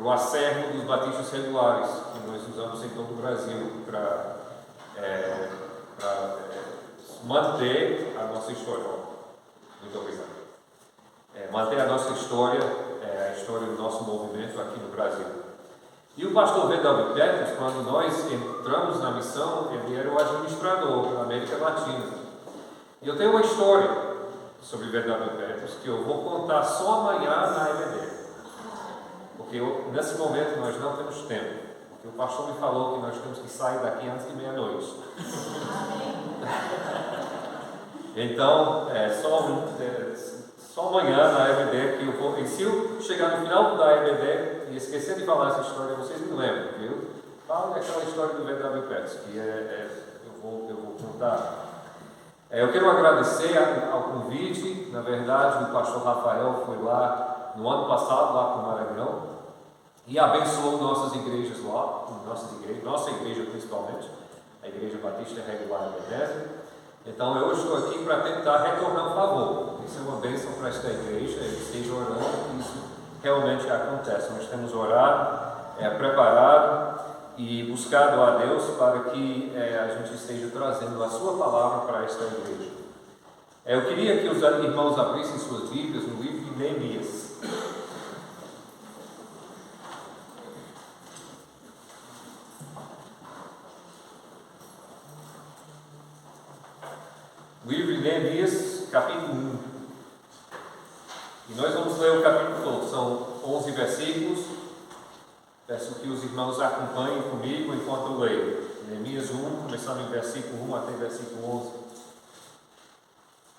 o acervo dos batistas regulares, que nós usamos em todo o Brasil para manter a nossa história. Muito obrigado. Manter a nossa história, a história do nosso movimento aqui no Brasil. E o pastor V.W. Peters, quando nós entramos na missão, ele era o administrador da América Latina. E eu tenho uma história sobre V.W. Peters que eu vou contar só amanhã na EBD. Porque nesse momento nós não temos tempo. Porque o pastor me falou que nós temos que sair daqui antes de meia-noite. Então, só amanhã na EBD que eu vou. E se eu chegar no final da EBD e esquecer de falar essa história, vocês me lembram, viu? Fala aquela história do V.W. Peters, que eu vou contar. Eu quero agradecer ao convite, na verdade, o pastor Rafael foi lá no ano passado, lá para o Maranhão, e abençoou nossas igrejas lá, nossa igreja principalmente, a Igreja Batista Regular de Bethesda. Então eu estou aqui para tentar retornar o favor. Isso é uma bênção para esta igreja, eles estejam orando que isso realmente acontece. Nós temos orado, preparado e buscado a Deus para que a gente esteja trazendo a sua palavra para esta igreja. Eu queria que os irmãos abrissem suas Bíblias no livro de Neemias. Livro de Neemias, capítulo 1. E nós vamos ler o capítulo todo, são 11 versículos. Peço que os irmãos acompanhem comigo enquanto eu leio. Neemias 1, começando em versículo 1 até versículo 11.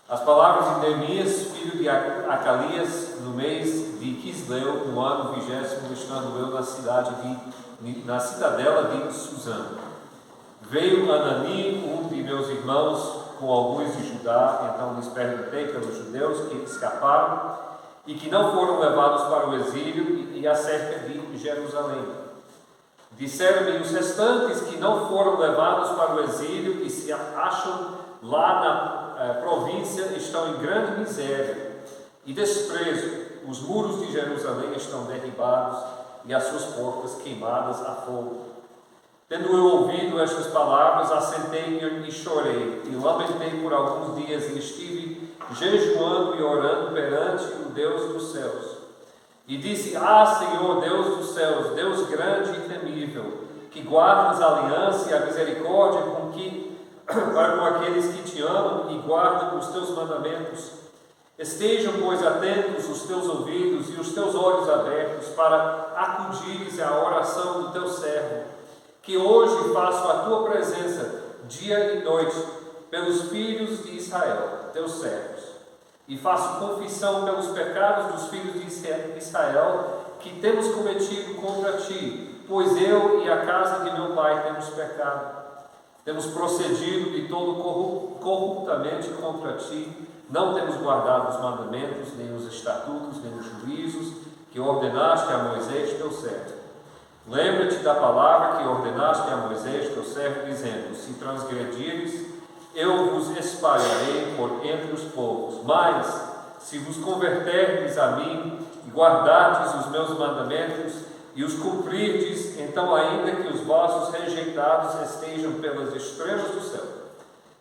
As palavras de Neemias, filho de Acalias, no mês de Quisleu, no ano 20º, estando eu na cidadela de Suzã. Veio Anani, um de meus irmãos, com alguns de Judá, então lhes perguntei pelos judeus que escaparam e que não foram levados para o exílio e acerca de Jerusalém. Disseram-me os restantes que não foram levados para o exílio e se acham lá na província, estão em grande miséria e desprezo. Os muros de Jerusalém estão derribados e as suas portas queimadas a fogo. Tendo eu ouvido estas palavras, assentei-me e chorei, e lamentei por alguns dias, e estive jejuando e orando perante o Deus dos céus. E disse: Senhor, Deus dos céus, Deus grande e temível, que guardas a aliança e a misericórdia para com aqueles que te amam e guardam os teus mandamentos. Estejam, pois, atentos os teus ouvidos e os teus olhos abertos, para acudires à oração do teu servo, que hoje faço a tua presença, dia e noite, pelos filhos de Israel, teus servos. E faço confissão pelos pecados dos filhos de Israel, que temos cometido contra ti, pois eu e a casa de meu pai temos pecado. Temos procedido de todo corruptamente contra ti, não temos guardado os mandamentos, nem os estatutos, nem os juízos, que ordenaste a Moisés, teu servo. Lembra-te da palavra que ordenaste a Moisés, teu servo, dizendo: se transgredires, eu vos espalharei por entre os povos. Mas, se vos converterdes a mim, e guardardes os meus mandamentos, e os cumprirdes, então ainda que os vossos rejeitados estejam pelas estrelas do céu,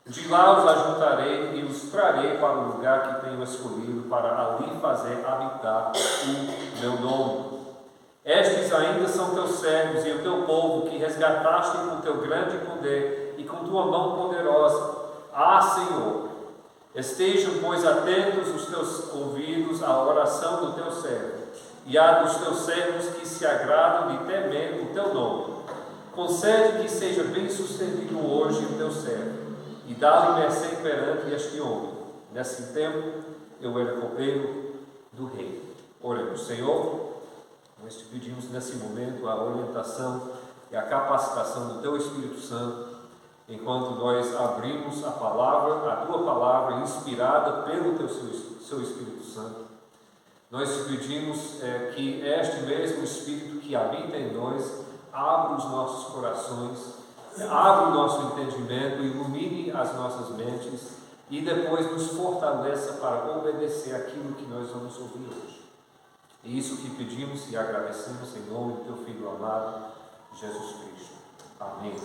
de lá os ajuntarei e os trarei para o lugar que tenho escolhido, para ali fazer habitar o meu nome. Estes ainda são teus servos e o teu povo, que resgataste com teu grande poder e com tua mão poderosa. Senhor, estejam, pois, atentos os teus ouvidos à oração do teu servo e à dos teus servos que se agradam de temer o teu nome. Concede que seja bem sucedido hoje o teu servo e dá-lhe mercê perante este homem. Nesse tempo eu era copeiro do rei. Oremos. Senhor, nós te pedimos nesse momento a orientação e a capacitação do teu Espírito Santo, enquanto nós abrimos a tua palavra inspirada pelo seu Espírito Santo. Nós te pedimos que este mesmo Espírito que habita em nós abra os nossos corações, abra o nosso entendimento, ilumine as nossas mentes e depois nos fortaleça para obedecer aquilo que nós vamos ouvir hoje. É isso que pedimos e agradecemos em nome do Teu Filho amado, Jesus Cristo. Amém.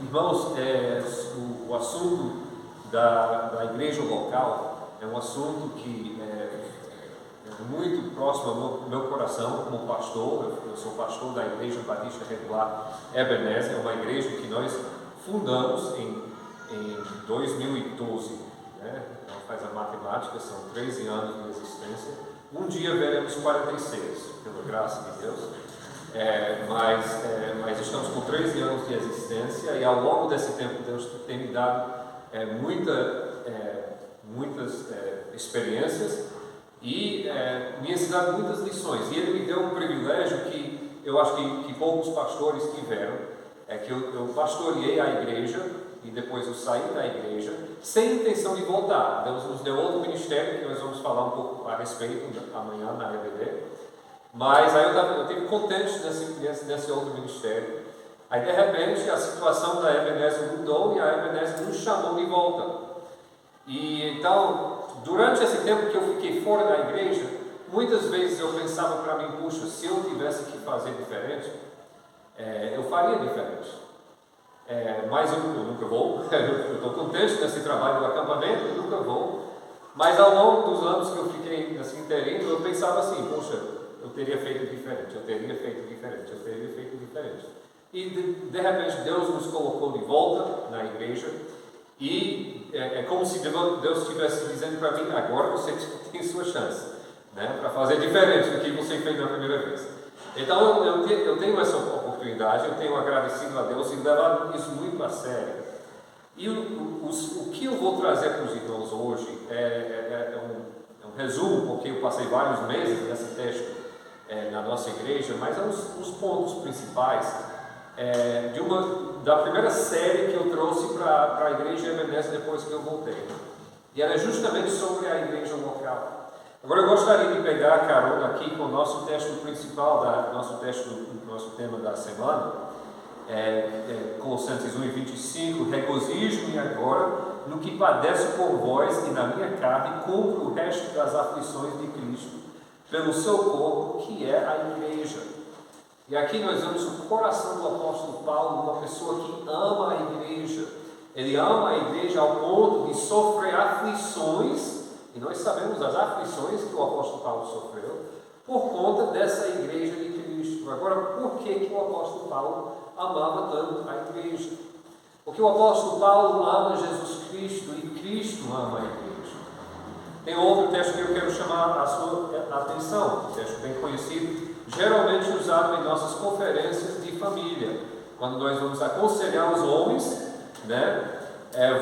Irmãos, o assunto da igreja local é um assunto que é muito próximo ao meu coração como pastor. Eu sou pastor da Igreja Batista Regular Ebenezer, é uma igreja que nós fundamos em 2012, né? Então faz a matemática, são 13 anos de existência. Um dia veremos 46, pela graça de Deus. Mas estamos com 13 anos de existência e ao longo desse tempo Deus tem me dado muitas experiências e me ensinado muitas lições. E Ele me deu um privilégio que eu acho que poucos pastores tiveram, que eu pastoreei a igreja e depois eu saí da igreja sem intenção de voltar. Deus nos deu outro ministério que nós vamos falar um pouco a respeito amanhã na EBD. Mas aí eu estive contente nesse outro ministério. Aí de repente a situação da Ebenezer mudou e a Ebenezer nos chamou de volta. E então, durante esse tempo que eu fiquei fora da igreja, muitas vezes eu pensava para mim, puxa, se eu tivesse que fazer diferente, eu faria diferente. Mas eu nunca vou. Eu estou contente nesse trabalho do acampamento, eu nunca vou. Mas ao longo dos anos que eu fiquei nesse inteirinho, eu pensava assim, poxa, eu teria feito diferente, eu teria feito diferente. E de repente Deus nos colocou de volta na igreja e é como se Deus estivesse dizendo para mim, agora você tem sua chance, né, para fazer diferente do que você fez na primeira vez. Então eu tenho essa oportunidade, eu tenho agradecido a Deus e levado isso muito a sério. E o que eu vou trazer para os irmãos hoje é um resumo, porque eu passei vários meses nesse texto na nossa igreja, mas os pontos principais da primeira série que eu trouxe para a igreja Ebenezer depois que eu voltei. E era justamente sobre a igreja local. Agora eu gostaria de pegar a carona aqui com o nosso texto principal, nosso tema da semana, Colossenses 1:25, regozijo-me agora no que padeço por vós e na minha carne, cumpro o resto das aflições de Cristo, pelo seu corpo, que é a igreja. E aqui nós vemos o coração do apóstolo Paulo, uma pessoa que ama a igreja. Ele ama a igreja ao ponto de sofrer aflições, e nós sabemos as aflições que o apóstolo Paulo sofreu, por conta dessa igreja de Cristo. Agora, por que o apóstolo Paulo amava tanto a igreja? Porque o apóstolo Paulo ama Jesus Cristo e Cristo ama a igreja. Tem outro texto que eu quero chamar a sua atenção, um texto bem conhecido, geralmente usado em nossas conferências de família, quando nós vamos aconselhar os homens, né?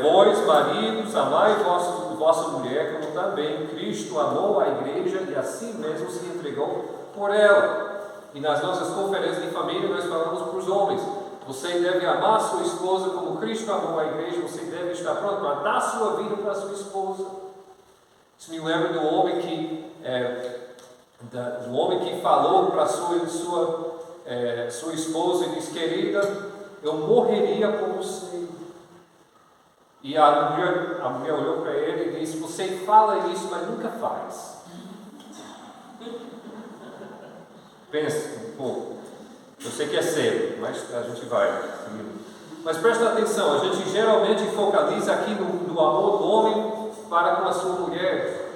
Vós, maridos, amai vossa mulher, como também Cristo amou a igreja e a si mesmo se entregou por ela. E nas nossas conferências de família nós falamos para os homens, você deve amar a sua esposa como Cristo amou a igreja, você deve estar pronto para dar sua vida para a sua esposa. Isso me lembra do homem que falou para sua esposa e disse, querida, eu morreria por você. E a mulher olhou para ele e disse, você fala isso, mas nunca faz. Pensa um pouco. Eu sei que é cedo, mas a gente vai. Mas presta atenção, a gente geralmente focaliza aqui no amor do homem para com a sua mulher.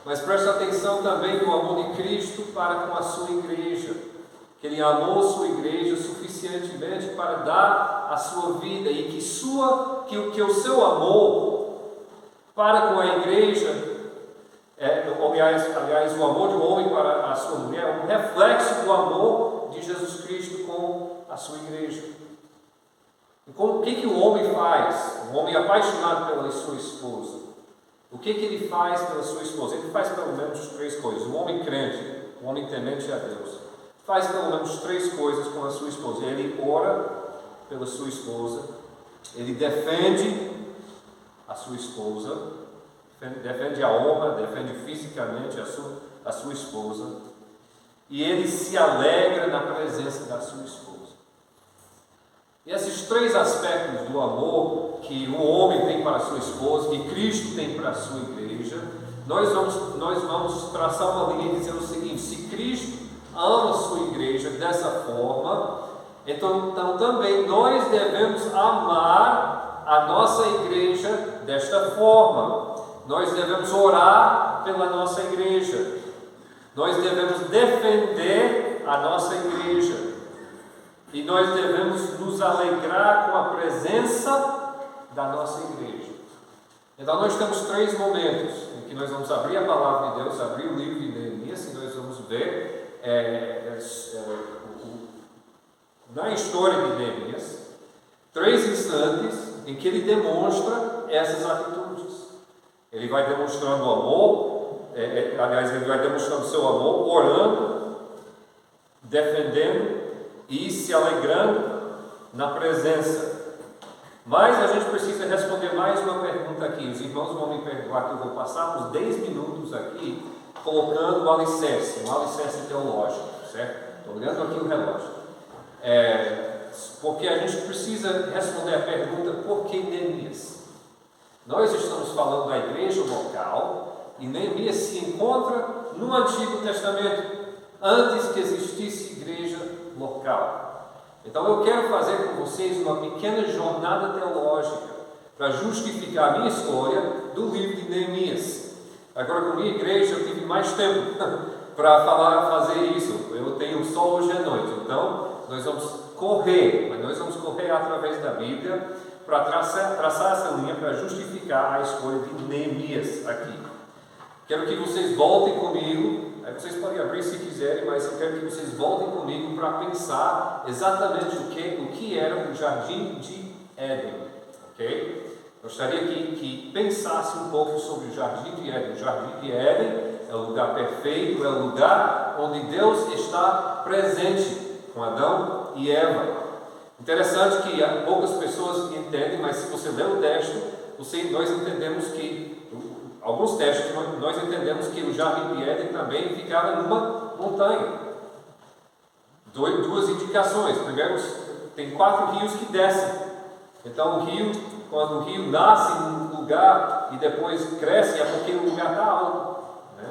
Mas presta atenção também no amor de Cristo para com a sua igreja. Que Ele amou sua igreja suficientemente para dar a sua vida e que o seu amor para com a igreja, aliás, o amor de um homem para a sua mulher é um reflexo do amor de Jesus Cristo com a sua igreja. E o que o homem faz? Um homem apaixonado pela sua esposa. O que ele faz pela sua esposa? Ele faz pelo menos 3 coisas. Um homem crente, um homem temente a Deus, faz pelo menos 3 coisas com a sua esposa. Ele ora pela sua esposa, ele defende a sua esposa, defende a honra, defende fisicamente a sua esposa, e ele se alegra na presença da sua esposa. E esses 3 aspectos do amor que o homem tem para a sua esposa, que Cristo tem para a sua igreja, nós vamos traçar uma linha e dizer o seguinte: se Cristo ama a sua igreja dessa forma, então também nós devemos amar a nossa igreja desta forma. Nós devemos orar pela nossa igreja. Nós devemos defender a nossa igreja. E nós devemos nos alegrar com a presença da nossa igreja. Então nós temos 3 momentos em que nós vamos abrir a palavra de Deus, abrir o livro de Neemias, e nós vamos ver na história de Neemias 3 instantes em que ele demonstra essas atitudes. Ele vai demonstrando amor, ele vai demonstrando seu amor, orando, defendendo e se alegrando na presença. Mas a gente precisa responder mais uma pergunta aqui. Os irmãos vão me perdoar que eu vou passar uns 10 minutos aqui colocando um alicerce teológico, certo? Estou olhando aqui o relógio. Porque a gente precisa responder a pergunta: por que Neemias? Nós estamos falando da igreja local e Neemias se encontra no Antigo Testamento, antes que existisse igreja local. Então eu quero fazer com vocês uma pequena jornada teológica para justificar a minha história do livro de Neemias. Agora, com a minha igreja, eu tive mais tempo para fazer isso. Eu tenho só hoje à noite. Então, nós vamos correr através da Bíblia para traçar essa linha para justificar a escolha de Neemias aqui. Quero que vocês voltem comigo. Aí vocês podem abrir se quiserem, mas eu quero que vocês voltem comigo para pensar exatamente o que era o Jardim de Éden, ok? Gostaria que pensasse um pouco sobre o Jardim de Éden. O Jardim de Éden é o lugar perfeito, é o lugar onde Deus está presente com Adão e Eva. Interessante que poucas pessoas entendem, mas se você ler o texto, nós entendemos que alguns textos nós entendemos que o Jardim de Éden também ficava numa montanha. 2 indicações. Primeiro, tem 4 rios que descem. Então, quando o rio nasce num lugar e depois cresce, é porque o lugar está alto, né?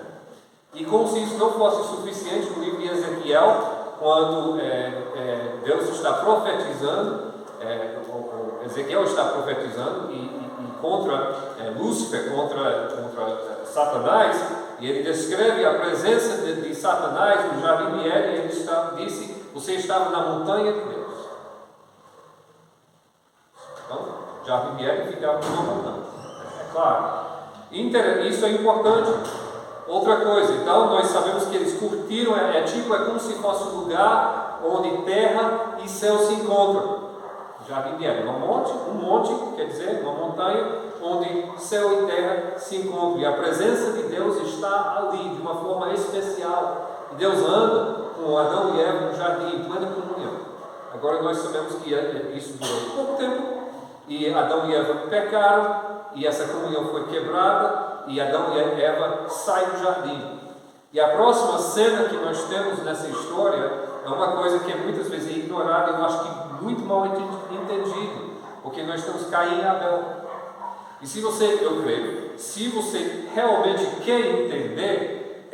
E como se isso não fosse suficiente, no livro de Ezequiel, quando Deus está profetizando, Ezequiel está profetizando e contra Lúcifer, contra Satanás, e ele descreve a presença de Satanás no Jardim de Éden, e ele disse: você estava na montanha de Deus. Então, o Jardim de Éden ficava numa montanha. É claro. Isso é importante. Outra coisa, então, nós sabemos que eles curtiram, é como se fosse um lugar onde terra e céu se encontram. Jardim de Éden, um monte, quer dizer, uma montanha onde céu e terra se encontram, e a presença de Deus está ali de uma forma especial, e Deus anda com Adão e Eva no jardim, em plena comunhão. Agora nós sabemos que isso durou pouco tempo, e Adão e Eva pecaram, e essa comunhão foi quebrada, e Adão e Eva saem do jardim. E a próxima cena que nós temos nessa história é uma coisa que muitas vezes é ignorada, eu acho que muito mal entendido, porque nós temos Caim e Abel. E eu creio, se você realmente quer entender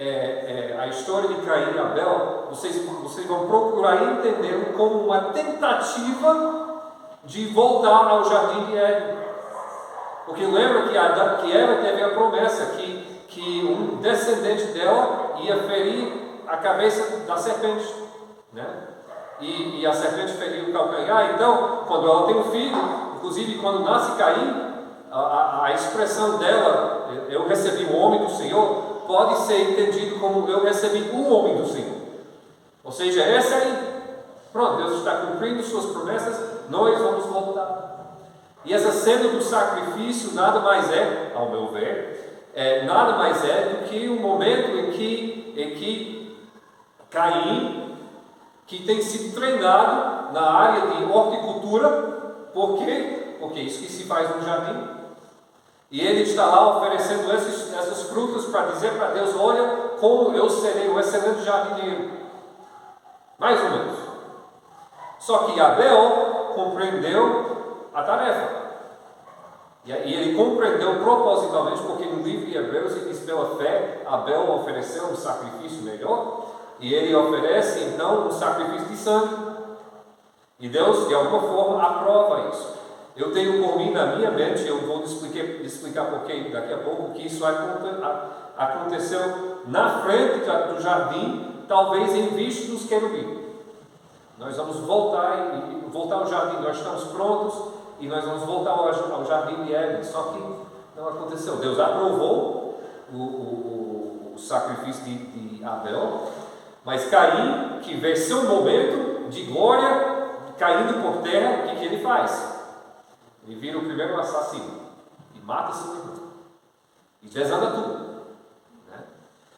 a história de Caim e Abel, vocês vão procurar entendê-lo como uma tentativa de voltar ao Jardim de Éden. Porque lembra que Eva teve a promessa que um descendente dela ia ferir a cabeça da serpente, né? E a serpente feriu o calcanhar. Então, quando ela tem um filho, inclusive quando nasce Caim, a expressão dela, eu recebi o homem do Senhor, pode ser entendido como eu recebi o homem do Senhor. Ou seja, essa aí, pronto, Deus está cumprindo suas promessas, nós vamos voltar. E essa cena do sacrifício nada mais é, ao meu ver, nada mais é do que um momento em que Caim, que tem sido treinado na área de horticultura, por quê? Porque isso que se faz no jardim. E ele está lá oferecendo essas frutas para dizer para Deus: olha como eu serei um excelente jardineiro. Mais ou menos. Só que Abel compreendeu a tarefa. E ele compreendeu propositalmente, porque no livro de Hebreus ele diz: pela fé, Abel ofereceu um sacrifício melhor, e ele oferece então um sacrifício de sangue. E Deus, de alguma forma, aprova isso. Eu tenho por mim, na minha mente, eu vou explicar porque daqui a pouco, que isso aconteceu na frente do jardim, talvez em vista dos querubins. Nós vamos voltar ao jardim, nós estamos prontos e nós vamos voltar ao jardim de Éden, só que não aconteceu. Deus aprovou o sacrifício de Abel, mas Caim, que vê seu momento de glória caindo por terra, o que ele faz? Ele vira o primeiro assassino e mata seu irmão e desanda tudo, né?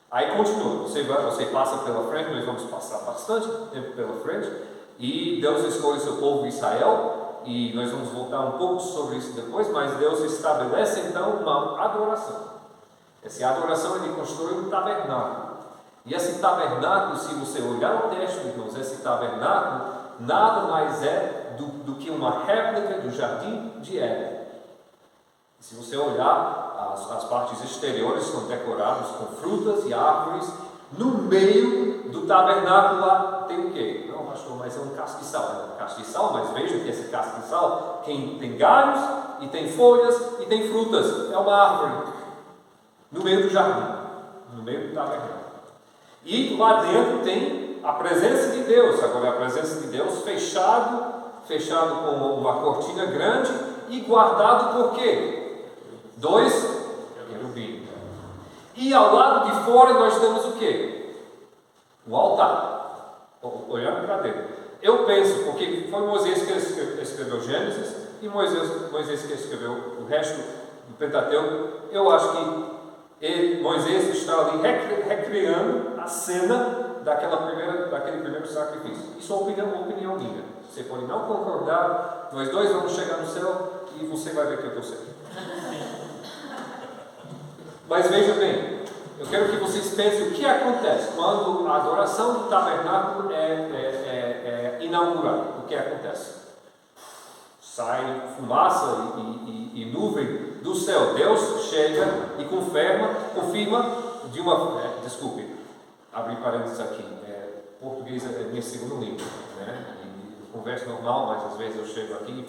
Aí continua, você passa pela frente, nós vamos passar bastante tempo pela frente, e Deus escolhe seu povo Israel, e nós vamos voltar um pouco sobre isso depois, mas Deus estabelece então uma adoração. Essa adoração ele constrói um tabernáculo, e esse tabernáculo, se você olhar o texto, irmãos, esse tabernáculo nada mais é do que uma réplica do jardim de Éden. Se você olhar, as partes exteriores são decoradas com frutas e árvores. No meio do tabernáculo lá tem o quê? Não, pastor, mas é um castiçal. É um castiçal, mas veja que esse castiçal tem galhos, e tem folhas, e tem frutas. É uma árvore. No meio do jardim. No meio do tabernáculo. E lá dentro tem a presença de Deus. Agora, a presença de Deus fechado com uma cortina grande e guardado por quê? 2 querubins. E ao lado de fora nós temos o quê? O altar. Olhando para dentro. Eu penso, porque foi Moisés que escreveu Gênesis e Moisés que escreveu o resto do Pentateuco. Eu acho que Moisés está ali recriando a cena daquele primeiro sacrifício. Isso é uma opinião minha. Você pode não concordar, nós dois vamos chegar no céu e você vai ver que eu estou certo. Mas veja bem, eu quero que vocês pensem o que acontece quando a adoração do tabernáculo é inaugurada. O que acontece? Sai fumaça e nuvem do céu. Deus chega e confirma de uma... desculpe, abri parênteses aqui. Português é minha segunda língua, né? Eu converso normal, mas às vezes eu chego aqui.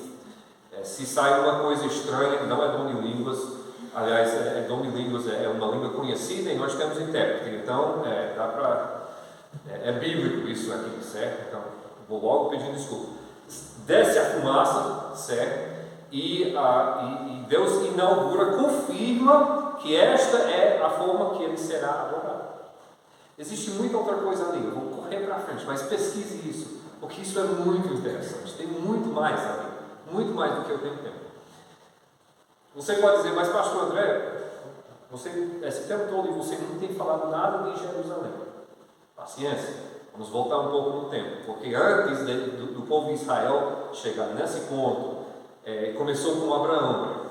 Se sai uma coisa estranha, não é dom de línguas. Aliás, dom de línguas é uma língua conhecida e nós temos intérprete. Então, dá para... É bíblico isso aqui, certo? Então, vou logo pedindo desculpa. Desce a fumaça, certo? E Deus inaugura, confirma que esta é a forma que ele será adorado. Existe muita outra coisa ali, eu vou correr para frente, mas pesquise isso, porque isso é muito interessante, tem muito mais ali, muito mais do que eu tenho tempo. Você pode dizer, mas pastor André, esse tempo todo você não tem falado nada de Jerusalém. Paciência, vamos voltar um pouco no tempo, porque antes do povo de Israel chegar nesse ponto, começou com Abraão.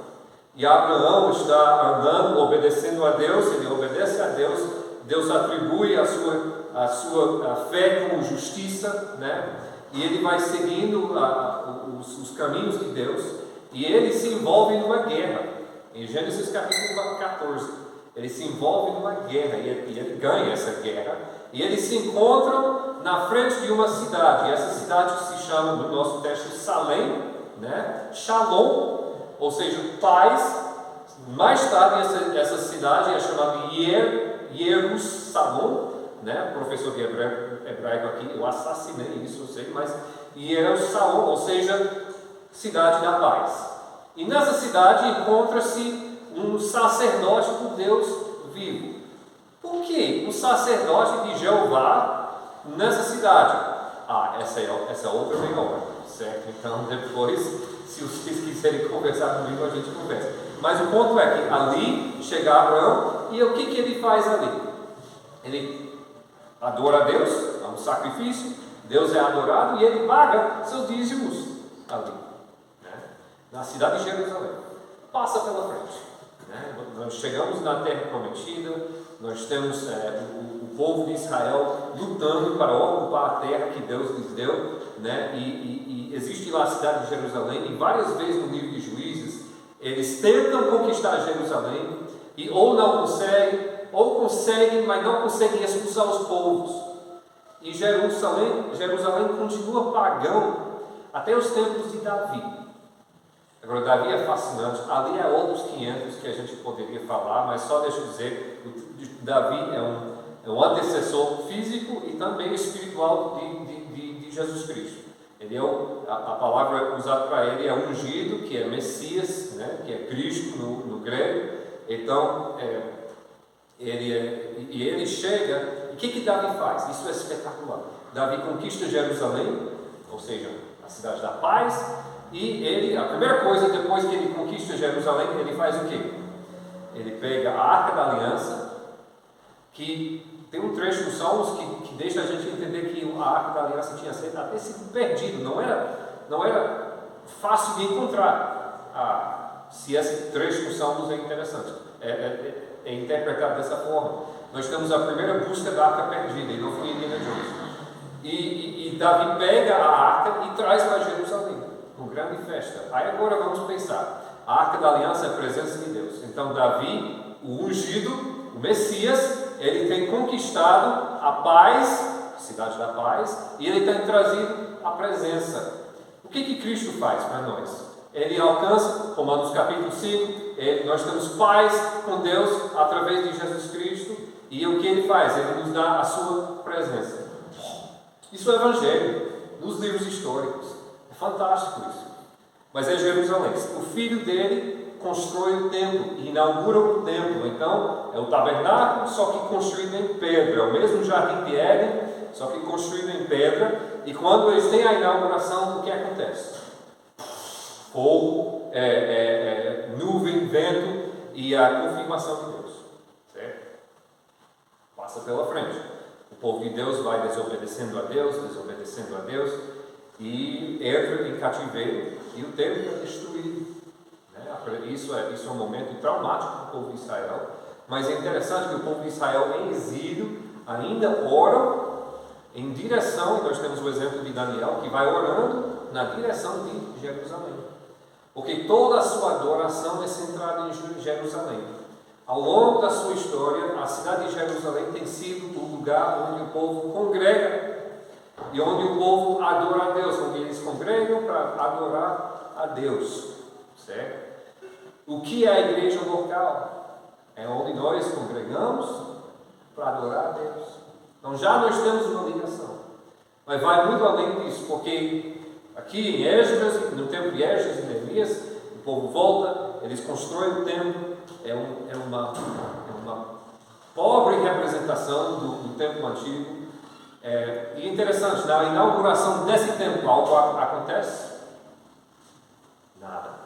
E Abraão está andando, obedecendo a Deus, ele obedece a Deus. Deus atribui a sua fé como justiça, né? E ele vai seguindo os caminhos de Deus, e ele se envolve numa guerra. Em Gênesis capítulo 14, ele se envolve numa guerra, e ele ganha essa guerra, e eles se encontram na frente de uma cidade, e essa cidade se chama, no nosso texto, Salém, né? Shalom, ou seja, paz. Mais tarde essa cidade é chamada Jerusalém, né? Professor de hebraico aqui, eu assassinei isso, eu sei, mas Jerusalém, ou seja, cidade da paz. E nessa cidade encontra-se um sacerdote do Deus vivo. Por que um sacerdote de Jeová nessa cidade? Essa é outra melhor, certo? Então depois, se vocês quiserem conversar comigo, a gente conversa. Mas o ponto é que ali chega Abraão, e o que ele faz ali? Ele adora a Deus, é um sacrifício, Deus é adorado e ele paga seus dízimos ali, né? Na cidade de Jerusalém. Passa pela frente, né? Nós chegamos na terra prometida, nós temos o povo de Israel lutando para ocupar a terra que Deus lhes deu, né? E existe lá a cidade de Jerusalém, e várias vezes no livro de Juízes Eles tentam conquistar Jerusalém e ou não conseguem, ou conseguem, mas não conseguem expulsar os povos. E Jerusalém continua pagão até os tempos de Davi. Agora, Davi é fascinante. Ali é outros 500 que a gente poderia falar, mas só deixa eu dizer, Davi é um antecessor físico e também espiritual de Jesus Cristo. Ele é a palavra usada para ele é ungido, que é Messias, né? Que é Cristo no grego. Então, ele chega. E o que Davi faz? Isso é espetacular. Davi conquista Jerusalém, ou seja, a cidade da paz, e a primeira coisa, depois que ele conquista Jerusalém, ele faz o quê? Ele pega a Arca da Aliança, que tem um trecho dos Salmos que deixa a gente entender que a Arca da Aliança tinha até sido perdido, não era fácil de encontrar. Se esse trecho dos Salmos é interessante, é interpretado dessa forma. Nós temos a primeira busca da Arca perdida, e não foi Indiana Jones. E Davi pega a Arca e traz para Jerusalém, com grande festa. Aí agora vamos pensar, a Arca da Aliança é a presença de Deus. Então Davi, o ungido, o Messias, ele tem conquistado a paz, a cidade da paz, e ele tem trazido a presença. O que Cristo faz para nós? Ele alcança, Romanos capítulo 5, nós temos paz com Deus através de Jesus Cristo, e o que ele faz? Ele nos dá a sua presença. Isso é Evangelho, nos livros históricos. É fantástico isso. Mas é Jerusalém. O filho dele constrói o templo, inaugura o templo. Então, é o tabernáculo, só que construído em pedra. É o mesmo jardim de Éden, só que construído em pedra. E quando eles têm a inauguração, o que acontece? Fogo, nuvem, vento e a confirmação de Deus. Certo? Passa pela frente. O povo de Deus vai desobedecendo a Deus, e entra em cativeiro, e o templo é destruído. Isso é um momento traumático para o povo de Israel, mas é interessante que o povo de Israel em exílio ainda ora em direção, e nós temos o exemplo de Daniel, que vai orando na direção de Jerusalém, porque toda a sua adoração é centrada em Jerusalém. Ao longo da sua história, a cidade de Jerusalém tem sido o lugar onde o povo congrega e onde o povo adora a Deus, onde eles congregam para adorar a Deus. Certo? O que é a igreja local? É onde nós congregamos para adorar a Deus. Então já nós temos uma ligação. Mas vai muito além disso, porque aqui em Esdras, no tempo de Esdras e Neemias, o povo volta, eles constroem o templo. É uma pobre representação do templo antigo. E interessante, na inauguração desse templo, algo acontece? Nada.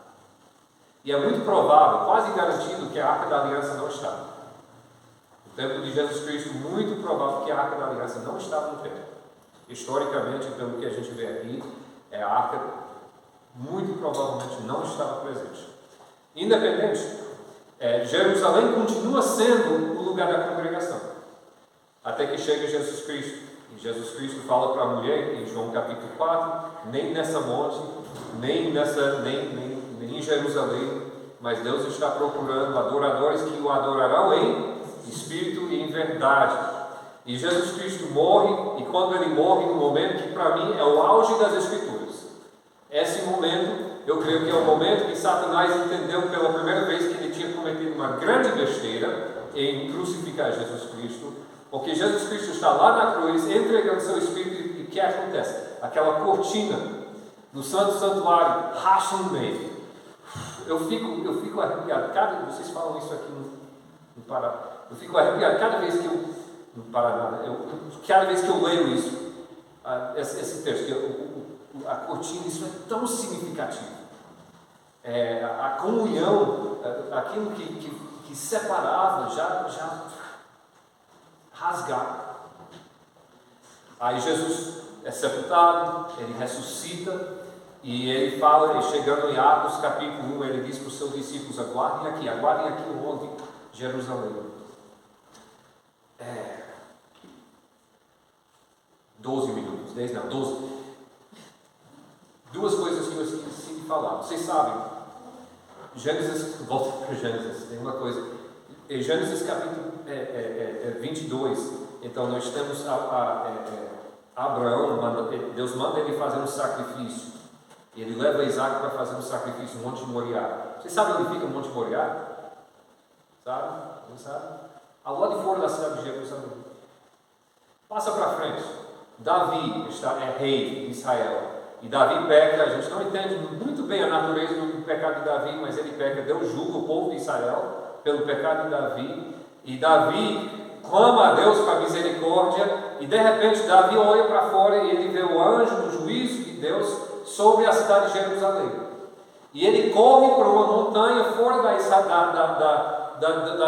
E é muito provável, quase garantido, que a Arca da Aliança não estava. No templo de Jesus Cristo, muito provável que a Arca da Aliança não estava no templo. Historicamente, pelo que a gente vê aqui, a Arca muito provavelmente não estava presente. Independente, Jerusalém continua sendo o lugar da congregação, até que chega Jesus Cristo. E Jesus Cristo fala para a mulher, em João capítulo 4, nem nessa monte, nem em Jerusalém, mas Deus está procurando adoradores que o adorarão em espírito e em verdade. E Jesus Cristo morre, e quando ele morre, no momento que para mim é o auge das Escrituras, esse momento, eu creio que é o momento que Satanás entendeu pela primeira vez que ele tinha cometido uma grande besteira em crucificar Jesus Cristo, porque Jesus Cristo está lá na cruz, entregando seu Espírito, e o que acontece? Aquela cortina no Santo Santuário racha no meio. Eu fico arrepiado, vocês falam isso aqui no Pará, eu fico arrepiado cada vez que eu, no Paraná, cada vez que eu leio isso, esse texto, a cortina, isso é tão significativo. A comunhão, aquilo que separava, já rasgava. Aí Jesus é sepultado, ele ressuscita, e ele fala, chegando em Atos capítulo 1, ele diz para os seus discípulos: aguardem aqui onde? Jerusalém. 12 minutos, 10 não, 12. Duas coisas que eu esqueci de falar. Vocês sabem, Gênesis, volta para Gênesis, tem uma coisa. Em Gênesis capítulo 22, então nós temos Abraão, Deus manda ele fazer um sacrifício. Ele leva Isaac para fazer um sacrifício no Monte Moriá. Vocês sabem onde fica o Monte Moriá? Sabe? Não sabe? Ao lado de fora da cidade de Jerusalém. Passa para frente. Davi é rei de Israel. E Davi peca. A gente não entende muito bem a natureza do pecado de Davi, mas ele peca. Deus julga o povo de Israel pelo pecado de Davi. E Davi clama a Deus para misericórdia. E de repente Davi olha para fora e ele vê o anjo do juízo de Deus sobre a cidade de Jerusalém. E ele corre para uma montanha fora da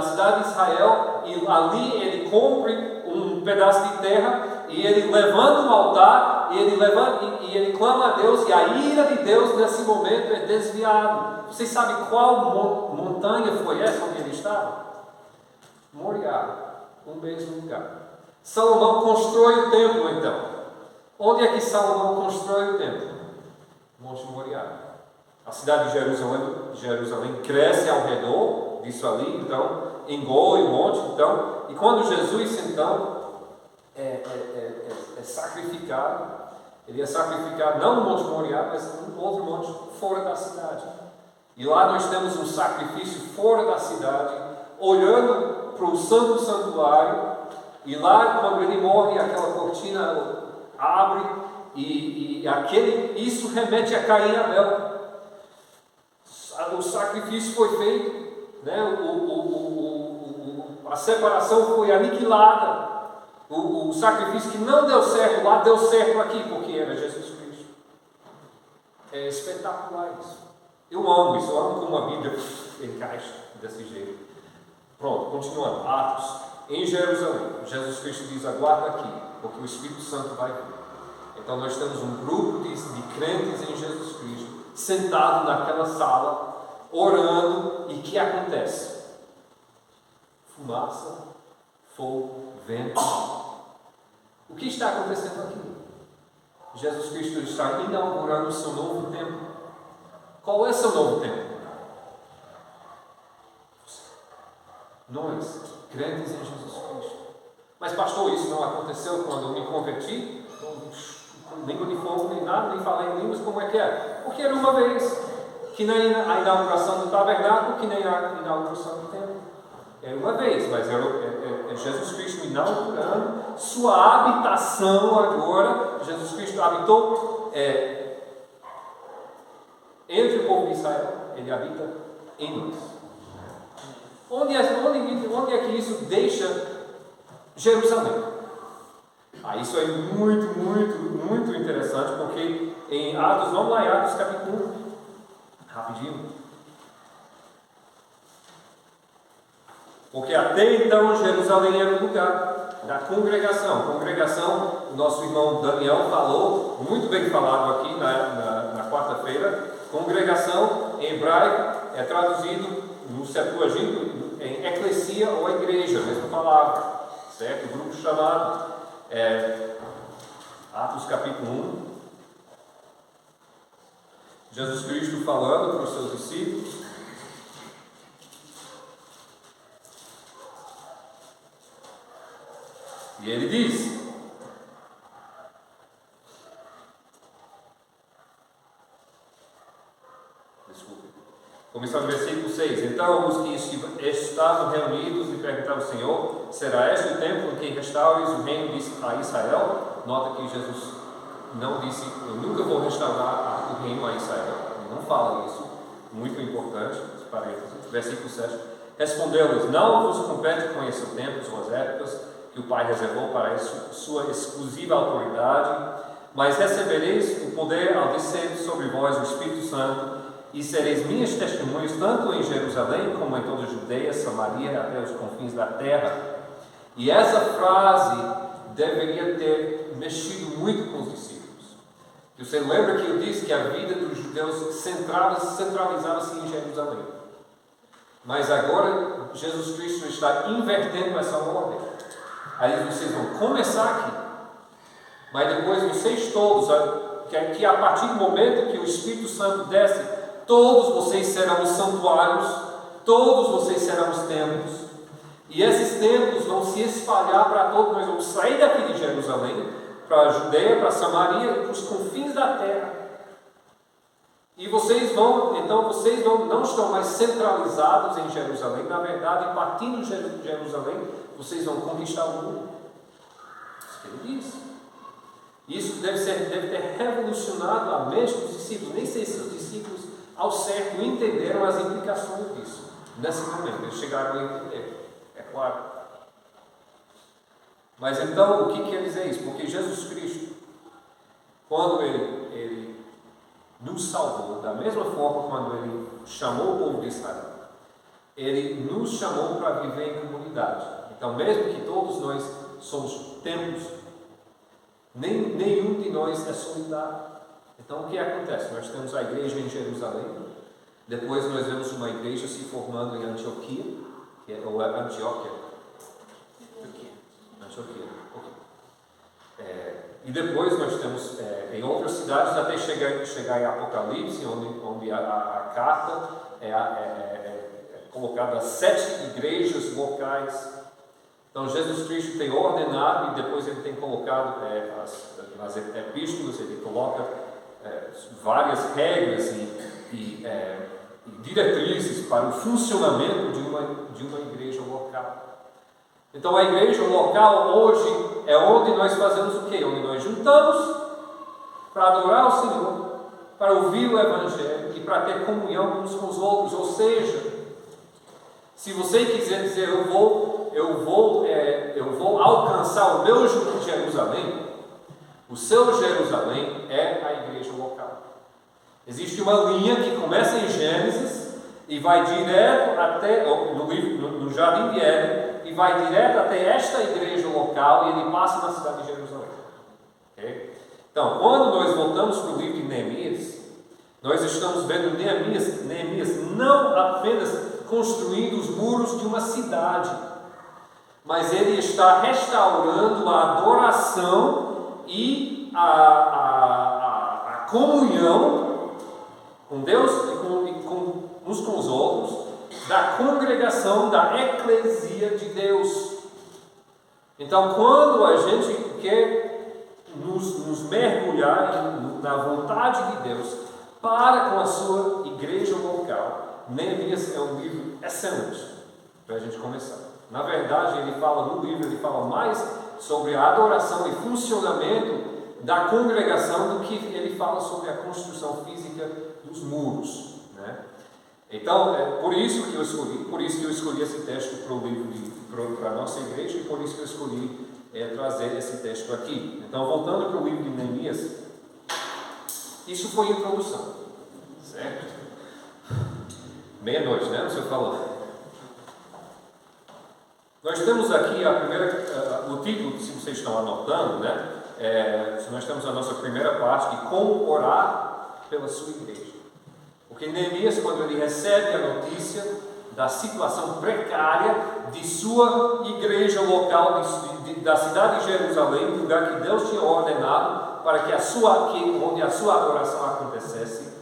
cidade de Israel, e ali ele cumpre um pedaço de terra, e ele levanta um altar, e ele clama a Deus, e a ira de Deus nesse momento é desviada. Vocês sabem qual montanha foi essa onde ele estava? Moriá, o mesmo lugar. Salomão constrói o templo, então. Onde é que Salomão constrói o templo? Monte Moriá. A cidade de Jerusalém cresce ao redor disso ali, então, engole o monte, então, e quando Jesus, então, é sacrificado, ele é sacrificado não no Monte Moriá, mas em outro monte fora da cidade. E lá nós temos um sacrifício fora da cidade, olhando para o santo santuário, e lá, quando ele morre, aquela cortina abre, e isso remete a Caim e Abel. O sacrifício foi feito, né? A separação foi aniquilada. O sacrifício que não deu certo lá, deu certo aqui, porque era Jesus Cristo. É espetacular isso. Eu amo isso, eu amo como a Bíblia encaixa desse jeito. Pronto, continuando. Atos. Em Jerusalém, Jesus Cristo diz: aguarda aqui, porque o Espírito Santo vai vir. Então nós temos um grupo de crentes em Jesus Cristo, sentado naquela sala, orando, e o que acontece? Fumaça, fogo, vento. O que está acontecendo aqui? Jesus Cristo está inaugurando o seu novo templo. Qual é o seu novo templo? Nós, crentes em Jesus Cristo. Mas pastor, isso não aconteceu quando eu me converti? Língua de fogo, nem nada, nem falei em línguas, como é que é? Porque era uma vez, que nem a inauguração do tabernáculo, que nem a inauguração do templo. Era uma vez, mas é Jesus Cristo inaugurando sua habitação agora. Jesus Cristo habitou entre o povo de Israel, ele habita em nós. Onde é que isso deixa Jerusalém? Isso é muito interessante, porque em Atos, vamos lá em Atos capítulo 1, rapidinho. Porque até então Jerusalém era o lugar da congregação. Congregação, o nosso irmão Daniel falou, muito bem falado aqui na quarta-feira. Congregação em hebraico é traduzido no Septuaginta em eclesia ou igreja, mesma palavra, certo? O grupo chamado Atos capítulo 1, Jesus Cristo falando para os seus discípulos. E ele diz: começando no versículo 6: Então os que estavam reunidos lhe perguntaram ao Senhor: será este o tempo em que restaures o reino a Israel? Nota que Jesus não disse: eu nunca vou restaurar o reino a Israel. Ele não fala isso, muito importante. Versículo 7: Respondeu-lhes: não vos compete conhecer o tempo, suas épocas, que o Pai reservou para sua exclusiva autoridade, mas recebereis o poder ao descer sobre vós o Espírito Santo, e sereis minhas testemunhas tanto em Jerusalém como em toda a Judeia, Samaria, até os confins da terra. E essa frase deveria ter mexido muito com os discípulos. E você lembra que eu disse que a vida dos judeus centralizava-se em Jerusalém. Mas agora Jesus Cristo está invertendo essa ordem. Aí vocês vão começar aqui, mas depois vocês todos, que a partir do momento que o Espírito Santo desce, todos vocês serão os santuários, todos vocês serão os templos, e esses templos vão se espalhar para todos. Nós vamos sair daqui de Jerusalém, para a Judeia, para a Samaria, para os confins da terra. E vocês não estão mais centralizados em Jerusalém. Na verdade, partindo de Jerusalém, vocês vão conquistar o mundo. Isso que ele diz. Isso deve ter revolucionado a mente dos discípulos. Nem sei se os discípulos, ao certo, entenderam as implicações disso. Nesse momento, eles chegaram a entender. É claro. Mas então, o que quer dizer isso? Porque Jesus Cristo, quando Ele nos salvou, da mesma forma quando Ele chamou o povo de Israel, Ele nos chamou para viver em comunidade. Então, mesmo que todos nós somos templos, nenhum de nós é solidário. Então, o que acontece? Nós temos a igreja em Jerusalém, depois nós vemos uma igreja se formando em Antioquia, ou Antioquia. E depois nós temos em outras cidades, até chegar em Apocalipse, onde a carta é colocada a 7 igrejas locais. Então Jesus Cristo tem ordenado e depois Ele tem colocado nas epístolas, Ele coloca várias regras e diretrizes para o funcionamento de uma igreja local. Então a igreja local hoje é onde nós fazemos o quê? Onde nós juntamos para adorar o Senhor, para ouvir o Evangelho e para ter comunhão uns com os outros. Ou seja, se você quiser dizer eu vou alcançar o meu Jerusalém, o seu Jerusalém é a igreja local. Existe uma linha que começa em Gênesis e vai direto até no Jardim de Éden, e vai direto até esta igreja local, e ele passa na cidade de Jerusalém. Okay? Então, quando nós voltamos para o livro de Neemias, nós estamos vendo Neemias não apenas construindo os muros de uma cidade, mas ele está restaurando a adoração e a comunhão com Deus e uns com os outros, da congregação, da eclesia de Deus. Então, quando a gente quer nos mergulhar na vontade de Deus para com a sua igreja local, Neemias é um livro excelente para a gente começar. Na verdade, ele fala mais sobre a adoração e funcionamento da congregação do que ele fala sobre a construção física dos muros, né? Então, é por isso que eu escolhi esse texto para o livro para a nossa igreja, e por isso que eu escolhi trazer esse texto aqui. Então, voltando para o livro de Neemias, isso foi a introdução, certo? Meia-noite, né? O senhor falou. Nós temos aqui o título, se vocês estão anotando, né? Nós temos a nossa primeira parte de como orar pela sua igreja. Porque Neemias, quando ele recebe a notícia da situação precária de sua igreja local, da cidade de Jerusalém, lugar que Deus tinha ordenado para que onde a sua adoração acontecesse,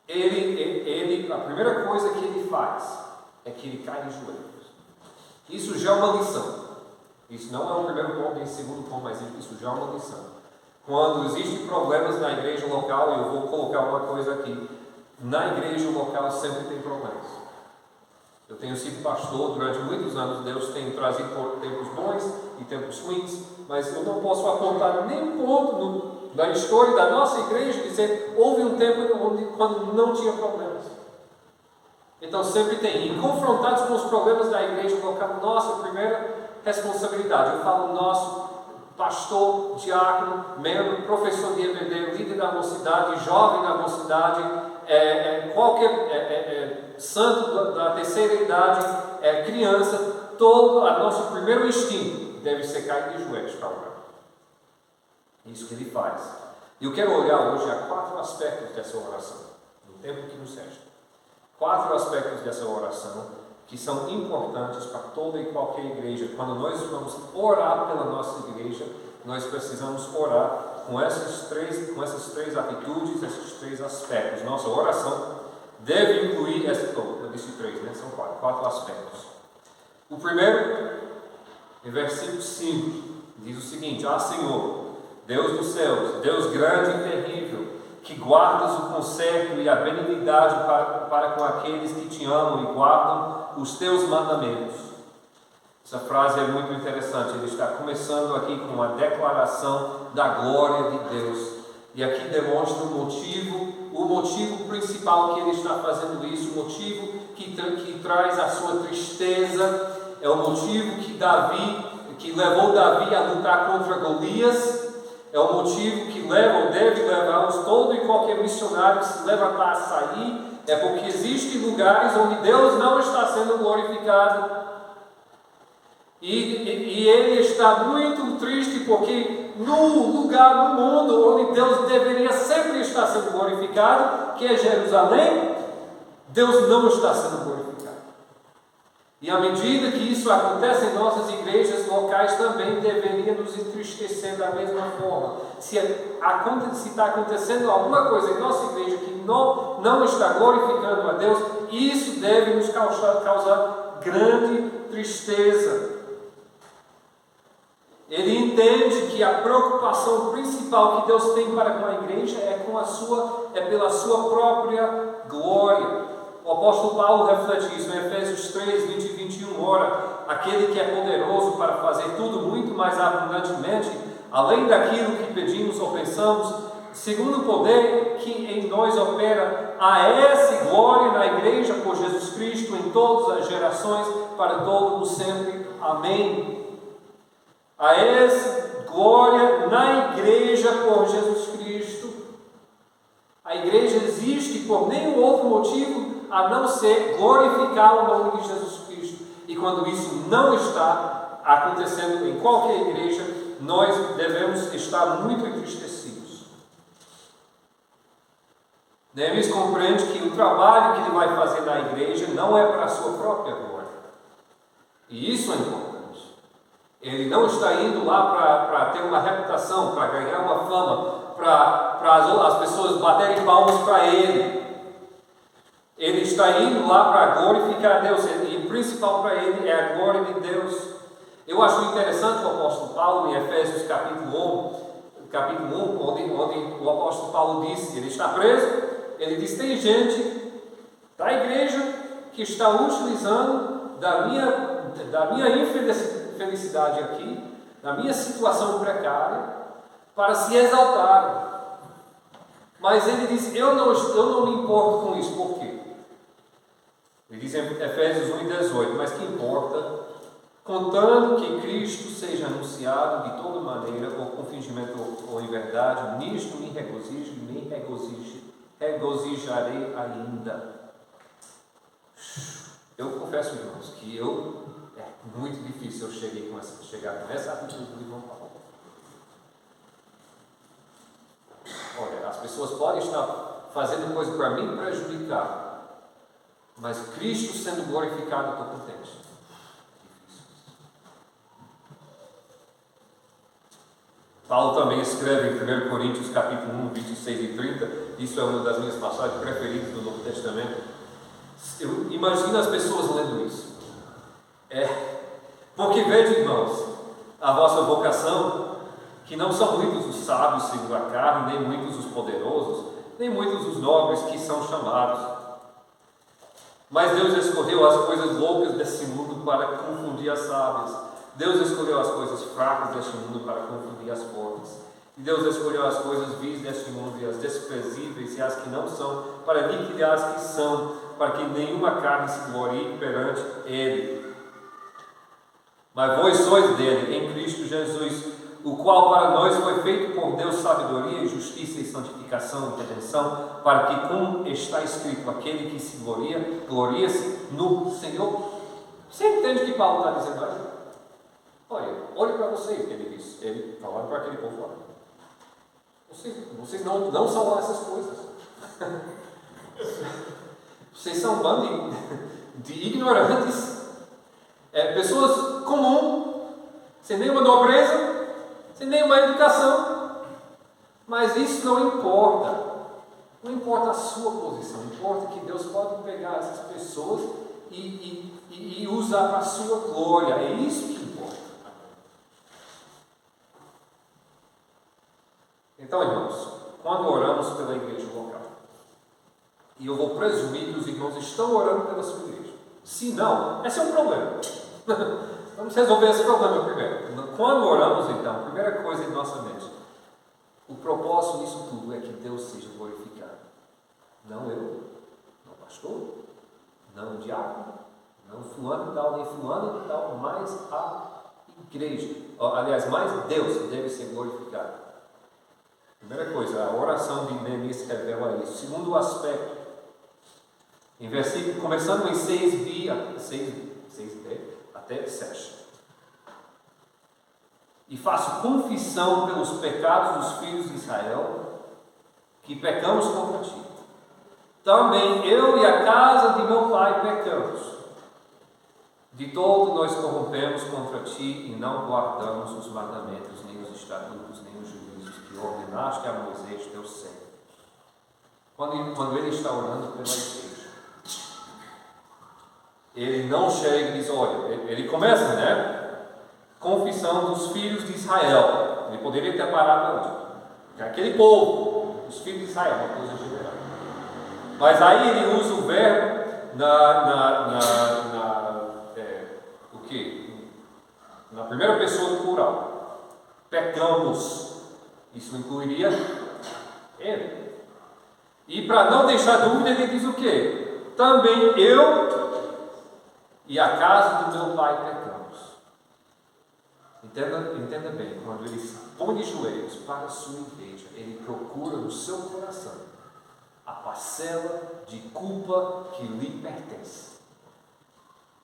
a primeira coisa que ele faz é que ele cai de joelhos. Isso já é uma lição. Isso não é o primeiro ponto nem o segundo ponto, mas isso já é uma lição. Quando existem problemas na igreja local, eu vou colocar uma coisa aqui, na igreja local sempre tem problemas. Eu tenho sido pastor durante muitos anos, Deus tem trazido tempos bons e tempos ruins, mas eu não posso apontar nenhum ponto da história da nossa igreja e dizer, houve um tempo quando não tinha problemas. Então sempre tem. E confrontados com os problemas da igreja local, nossa primeira responsabilidade, eu falo nosso, pastor, diácono, membro, professor de EBD, líder da mocidade, jovem da mocidade, qualquer santo da terceira idade, criança, todo o nosso primeiro instinto deve ser cair de joelhos para orar. Isso que ele faz. E eu quero olhar hoje a 4 aspectos dessa oração, no tempo que nos resta. 4 aspectos dessa oração que são importantes para toda e qualquer igreja. Quando nós vamos orar pela nossa igreja, nós precisamos orar com essas três atitudes, esses três aspectos. Nossa oração deve incluir, eu disse três, né? São quatro aspectos. O primeiro, em versículo 5, diz o seguinte: Ah, Senhor, Deus dos céus, Deus grande e terrível, que guardas o conserto e a benignidade para com aqueles que te amam e guardam os teus mandamentos. Essa frase é muito interessante. Ele está começando aqui com uma declaração da glória de Deus. E aqui demonstra o motivo principal que ele está fazendo isso, o motivo que traz a sua tristeza, é o motivo que levou Davi a lutar contra Golias, é o motivo que deve levar todo e qualquer missionário que se levantar a sair, é porque existem lugares onde Deus não está sendo glorificado. E ele está muito triste porque no lugar do mundo onde Deus deveria sempre estar sendo glorificado, que é Jerusalém, Deus não está sendo glorificado. E à medida que isso acontece em nossas igrejas locais, também deveria nos entristecer da mesma forma. Se está acontecendo alguma coisa em nossa igreja que não está glorificando a Deus, isso deve nos causar grande tristeza. Ele entende que a preocupação principal que Deus tem para com a igreja é pela sua própria glória. O apóstolo Paulo reflete isso em Efésios 3, 20 e 21. Ora, aquele que é poderoso para fazer tudo muito mais abundantemente, além daquilo que pedimos ou pensamos, segundo o poder que em nós opera, a essa glória na igreja por Jesus Cristo em todas as gerações, para todo o sempre. Amém. A essa glória na igreja por Jesus Cristo. A igreja existe por nenhum outro motivo a não ser glorificar o nome de Jesus Cristo. E quando isso não está acontecendo em qualquer igreja, nós devemos estar muito entristecidos. Neemias compreende que o trabalho que ele vai fazer na igreja não é para a sua própria glória. E isso é importante. Ele não está indo lá para ter uma reputação, para ganhar uma fama, para as pessoas baterem palmas para ele. Ele está indo lá para glorificar a Deus, e o principal para ele é a glória de Deus. Eu acho interessante o apóstolo Paulo em Efésios capítulo 1, onde o apóstolo Paulo diz, ele está preso, ele diz: tem gente da igreja que está utilizando da minha infelicidade aqui, da minha situação precária, para se exaltar. Mas ele diz: eu não me importo com isso. Por quê? Ele diz em Efésios 1:18: mas que importa, contando que Cristo seja anunciado de toda maneira, ou com fingimento ou em verdade, nisto me regozijarei ainda. Eu confesso, irmãos, que é muito difícil eu chegar com essa atitude de irmão Paulo. Olha, as pessoas podem estar fazendo coisa para mim prejudicar, mas Cristo sendo glorificado, eu estou contente. Paulo também escreve em 1 Coríntios capítulo 1, 26 e 30, isso é uma das minhas passagens preferidas do Novo Testamento. Eu imagino as pessoas lendo isso. Porque veja, irmãos, a vossa vocação, que não são muitos os sábios segundo a carne, nem muitos os poderosos, nem muitos os nobres que são chamados. Mas Deus escolheu as coisas loucas desse mundo para confundir as sábias. Deus escolheu as coisas fracas deste mundo para confundir as fortes. E Deus escolheu as coisas vis deste mundo e as desprezíveis e as que não são, para aniquilar as que são, para que nenhuma carne se glorie perante Ele. Mas vós sois dele, em Cristo Jesus, o qual para nós foi feito por Deus sabedoria, justiça e santificação e redenção, para que, como está escrito, aquele que se gloria, glorie-se no Senhor. Você entende o que Paulo está dizendo aí? Olhe para vocês, que ele diz. Ele falando para aquele povo lá. Vocês não são lá essas coisas. Vocês são um bando de ignorantes, pessoas comuns, sem nenhuma nobreza, sem nenhuma educação. Mas isso não importa. Não importa a sua posição, importa que Deus pode pegar essas pessoas e usar para a sua glória. É isso que importa. Então, irmãos, quando oramos pela igreja local, e eu vou presumir que os irmãos estão orando pela sua igreja. Se não, esse é um problema. Vamos resolver esse problema primeiro. Quando oramos, então, a primeira coisa em nossa mente, o propósito disso tudo é que Deus seja glorificado. Não eu, não o pastor, não o diácono, não fulano e tal, nem fulano e tal, mas a igreja. Aliás, mais Deus deve ser glorificado. Primeira coisa, a oração de Neemias revela isso. Segundo aspecto, em versículo, começando em 6b até 7. E faço confissão pelos pecados dos filhos de Israel, que pecamos contra ti. Também eu e a casa de meu pai pecamos. De todo nós corrompemos contra ti e não guardamos os mandamentos, nem os estatutos, nem os juízos que ordenaste a Moisés, teu servo. Quando ele está orando pela igreja, ele não chega e diz, olha, ele começa, né? Confissão dos filhos de Israel. Ele poderia ter parado antes. Aquele povo, os filhos de Israel, uma coisa geral. Mas aí ele usa o verbo na primeira pessoa do plural. Pecamos. Isso incluiria ele. E para não deixar dúvida, ele diz o quê? Também eu e a casa do meu pai pecamos. Entenda bem, quando ele se põe de joelhos para a sua igreja, ele procura no seu coração a parcela de culpa que lhe pertence.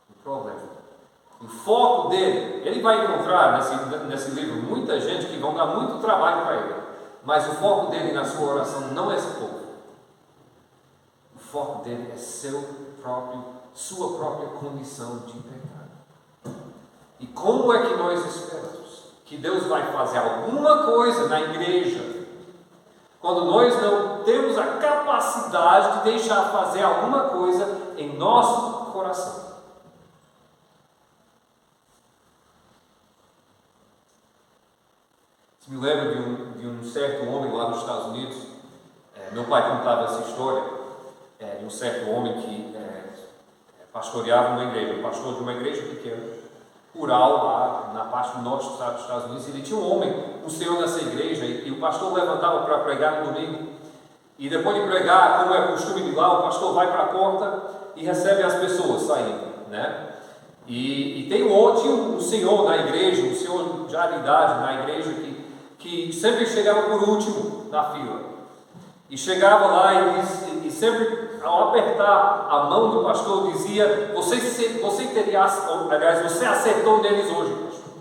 O problema. O foco dele, ele vai encontrar nesse livro muita gente que vão dar muito trabalho para ele, mas o foco dele na sua oração não é esse povo. O foco dele é sua própria condição de pecado. E como é que nós esperamos que Deus vai fazer alguma coisa na igreja quando nós não temos a capacidade de deixar fazer alguma coisa em nosso coração? Isso me lembra de um certo homem lá nos Estados Unidos. Meu pai contava essa história de um certo homem que pastoreava uma igreja, um pastor de uma igreja pequena, rural, lá na parte do norte dos Estados Unidos. Ele tinha um senhor nessa igreja, e o pastor levantava para pregar no domingo, e depois de pregar, como é costume de lá, o pastor vai para a porta e recebe as pessoas saindo, né? E tinha um senhor na igreja, um senhor já de idade na igreja, que sempre chegava por último na fila, e chegava lá e sempre, ao apertar a mão do pastor, dizia: você acertou neles hoje, pastor.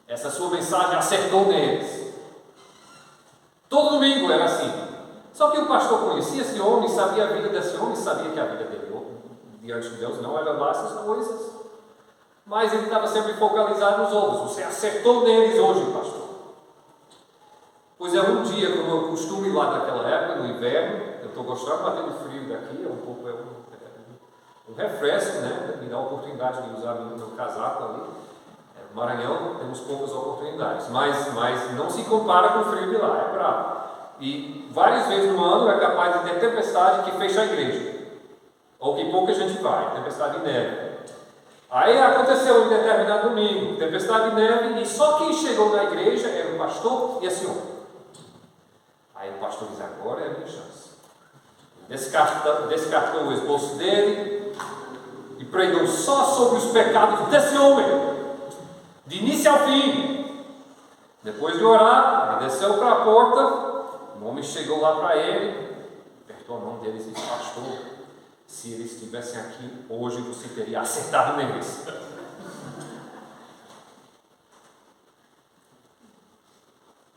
Essa sua mensagem acertou neles. Todo domingo era assim. Só que o pastor conhecia esse homem, sabia a vida desse homem, sabia que a vida dele diante de Deus não era lá essas coisas, mas ele estava sempre focalizado nos outros. Você acertou neles hoje, pastor. Pois é, um dia, como eu costumo ir lá naquela época, no inverno, eu estou gostando de bater no frio daqui, um refresco, né? Me dá a oportunidade de usar meu casaco ali. No Maranhão temos poucas oportunidades, mas não se compara com o frio de lá, é bravo. E várias vezes no ano é capaz de ter tempestade que fecha a igreja, ou que pouca gente vai, tempestade de neve. Aí aconteceu um determinado domingo, tempestade de neve, e só quem chegou na igreja era o pastor e esse homem. Aí o pastor diz: agora é a minha chance. Descartou o esboço dele e pregou só sobre os pecados desse homem, de início ao fim. Depois de orar, ele desceu para a porta. O homem chegou lá para ele, apertou a mão dele e disse: pastor, se eles estivessem aqui hoje, você teria acertado neles.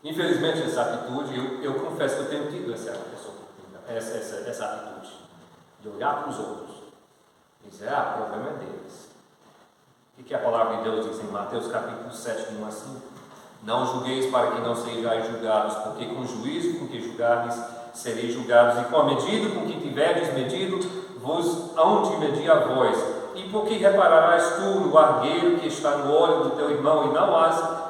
Infelizmente, essa atitude, eu confesso que eu tenho tido essa atitude de olhar para os outros e dizer: o problema é deles. O que a palavra de Deus diz em Mateus capítulo 7, 1 a 5? Não julgueis para que não sejais julgados, porque com o juízo com que julgardes, sereis julgados, e com a medida com que tiverdes medido, vos hão de medir a vós. E por que repararás tu no argueiro que está no olho do teu irmão,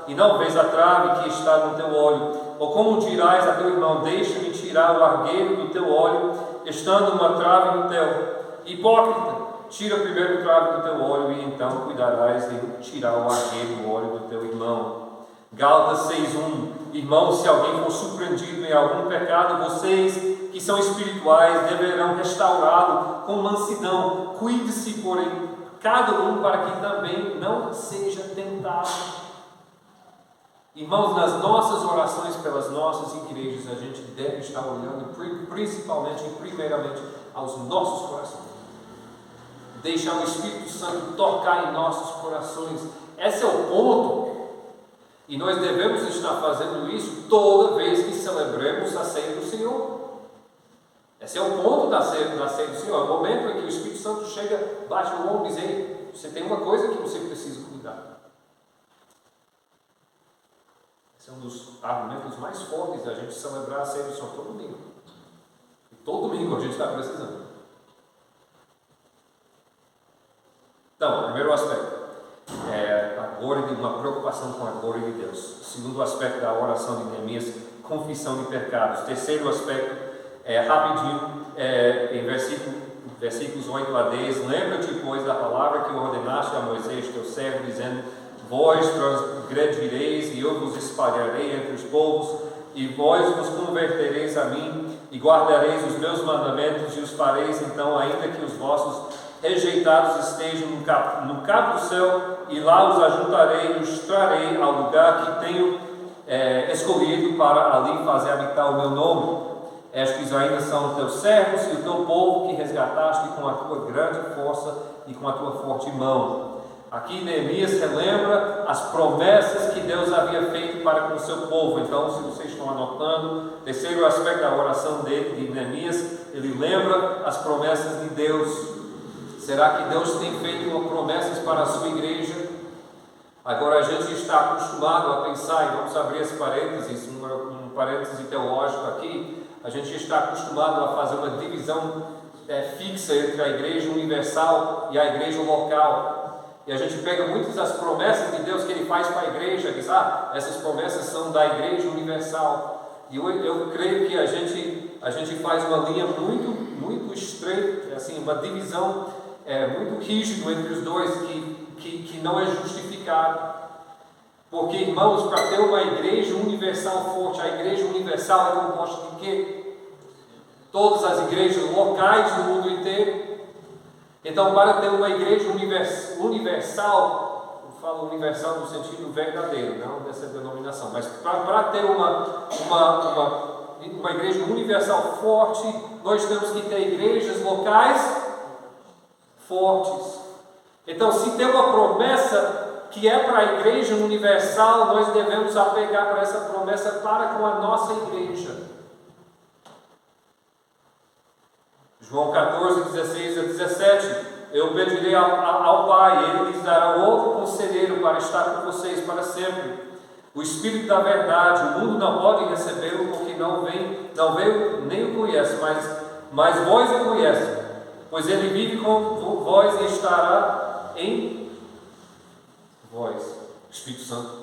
e não vês a trave que está no teu olho? Ou como dirás a teu irmão, deixa-me tirar o argueiro do teu olho, estando uma trave no teu? Hipócrita, tira primeiro o trave do teu olho, e então cuidarás de tirar o argueiro do olho do teu irmão. Gálatas 6:1. Irmãos, se alguém for surpreendido em algum pecado, vocês que são espirituais deverão restaurá-lo com mansidão. Cuide-se, porém, cada um, para que também não seja tentado. Irmãos, nas nossas orações pelas nossas igrejas, a gente deve estar olhando principalmente e primeiramente aos nossos corações. Deixar o Espírito Santo tocar em nossos corações. Esse é o ponto. E nós devemos estar fazendo isso toda vez que celebremos a ceia do Senhor. Esse é o ponto da ceia do Senhor. É o momento em que o Espírito Santo chega, bate no ombro e diz: ei, você tem uma coisa que você precisa cuidar. Esse é um dos argumentos mais fortes da gente celebrar a ceia do Senhor todo domingo. E todo domingo a gente está precisando. Então, primeiro aspecto. Uma preocupação com a glória de Deus. Segundo aspecto da oração de Neemias, confissão de pecados. Terceiro aspecto, rapidinho, em versículos 8 a 10, lembra-te, pois, da palavra que ordenaste a Moisés, teu servo, dizendo: vós transgredireis, e eu vos espalharei entre os povos, e vós vos convertereis a mim, e guardareis os meus mandamentos, e os fareis, então, ainda que os vossos rejeitados estejam no cabo do céu, e lá os ajuntarei e os trarei ao lugar que tenho escolhido para ali fazer habitar o meu nome. Estes ainda são os teus servos e o teu povo que resgataste com a tua grande força e com a tua forte mão. Aqui Neemias relembra as promessas que Deus havia feito para com o seu povo. Então, se vocês estão anotando, terceiro aspecto da oração de Neemias, ele lembra as promessas de Deus. Será que Deus tem feito promessas para a sua igreja? Agora a gente está acostumado a pensar, e vamos abrir esse parênteses, um parêntese teológico aqui, a gente está acostumado a fazer uma divisão fixa entre a igreja universal e a igreja local. E a gente pega muitas das promessas de Deus que Ele faz para a igreja, e diz: essas promessas são da igreja universal. E eu creio que a gente faz uma linha muito estreita, assim, uma divisão muito rígido entre os dois, que não é justificado. Porque, irmãos, para ter uma igreja universal forte, a igreja universal é composta de quê? Todas as igrejas locais do mundo inteiro. Então, para ter uma igreja universal, eu falo universal no sentido verdadeiro, não dessa denominação, mas para ter uma igreja universal forte, nós temos que ter igrejas locais fortes. Então, se tem uma promessa que é para a igreja universal, nós devemos apegar para essa promessa para com a nossa igreja. João 14, 16 a 17. Eu pedirei ao Pai, e Ele lhes dará outro conselheiro para estar com vocês para sempre. O Espírito da verdade. O mundo não pode recebê-lo, porque não veio nem o conhece, mas vós o conhecem, pois Ele vive com vós e estará em vós. O Espírito Santo.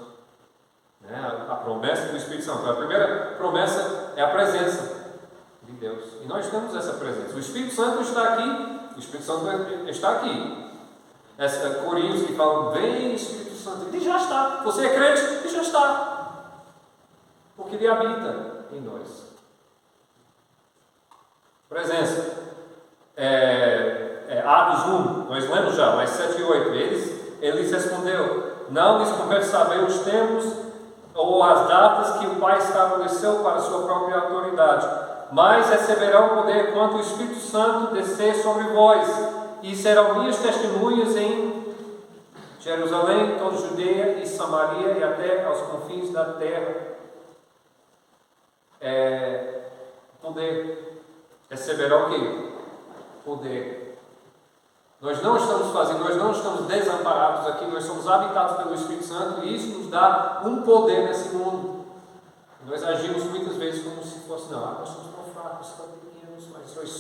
A promessa do Espírito Santo. A primeira promessa é a presença de Deus. E nós temos essa presença. O Espírito Santo está aqui. O Espírito Santo está aqui. Coríntios que falam: vem Espírito Santo. Ele já está. Você é crente? Ele já está. Porque Ele habita em nós. Presença. Atos 1, nós lemos já, mas 7 e 8. Ele lhes respondeu: não lhes compete saber os tempos ou as datas que o Pai estabeleceu para a sua própria autoridade, mas receberão poder quando o Espírito Santo descer sobre vós, e serão minhas testemunhas em Jerusalém, toda Judeia e Samaria e até aos confins da terra. Poder. Receberão o quê? Poder. Nós não estamos desamparados aqui, nós somos habitados pelo Espírito Santo e isso nos dá um poder nesse mundo. Nós agimos muitas vezes como se fosse, não, nós somos tão fracos, tão pequenos, mas nós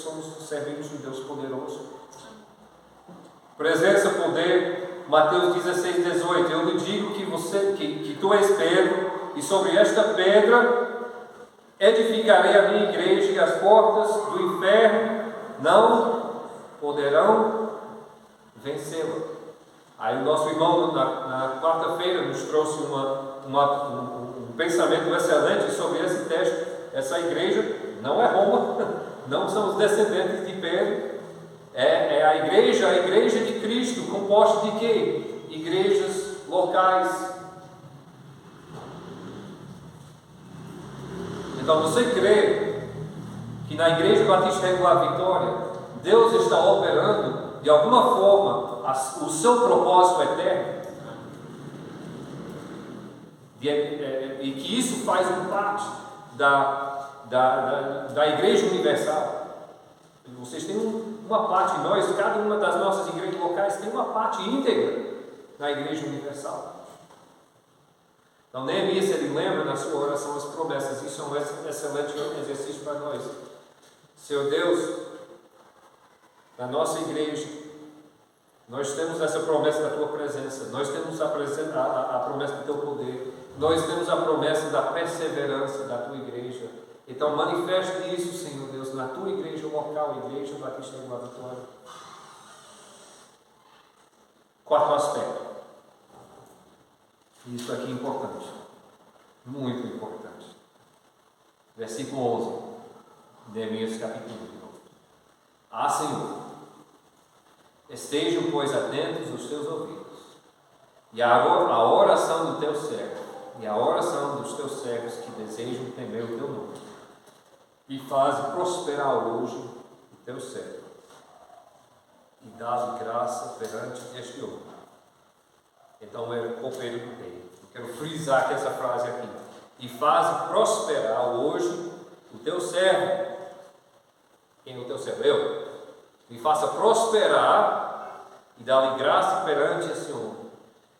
servimos um Deus poderoso. Presença, poder, Mateus 16, 18. Eu lhe digo que tu és Pedro, e sobre esta pedra edificarei a minha igreja, e as portas do inferno não poderão vencê-la. Aí o nosso irmão na quarta-feira nos trouxe um pensamento excelente sobre esse texto. Essa igreja não é Roma, não são os descendentes de Pedro, é a igreja de Cristo, composta de quê? Igrejas locais. Então você crê que na Igreja Batista Regular Vitória Deus está operando de alguma forma o seu propósito eterno? E que isso faz parte da Igreja Universal. Vocês têm uma parte, cada uma das nossas igrejas locais tem uma parte íntegra na Igreja Universal. Então Neemias, ele lembra na sua oração as promessas. Isso é um excelente exercício para nós. Senhor Deus, na nossa igreja, nós temos essa promessa da Tua presença, nós temos a promessa do Teu poder, nós temos a promessa da perseverança da Tua igreja. Então manifeste isso, Senhor Deus, na Tua igreja local, Igreja Batista Regular Vitória. Quarto aspecto. Isso aqui é importante, muito importante. Versículo 11, Neemias capítulo 1. Senhor, estejam, pois, atentos os teus ouvidos, e a oração do teu servo, e a oração dos teus servos que desejam temer o teu nome, e faze prosperar hoje o teu servo, e dá-lhe graça perante este homem. Então era o copeiro do rei. Eu quero frisar essa frase aqui. E faz prosperar hoje o teu servo. Quem é o teu servo? Eu. E faça prosperar e dá-lhe graça perante esse homem.